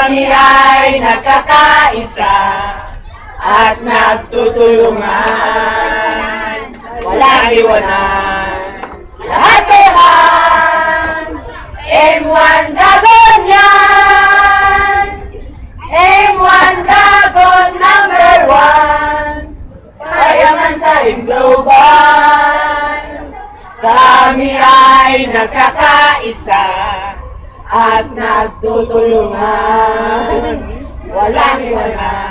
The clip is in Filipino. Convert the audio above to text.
Kami ay nagkakaisa at nagtutulungan. Walang iwanan. Lahat kayahan. M1 Dragon yan. M1 Dragon number 1. Payaman sa global. Kami ay nagkakaisa at nagtutulungan. Walang iwanan.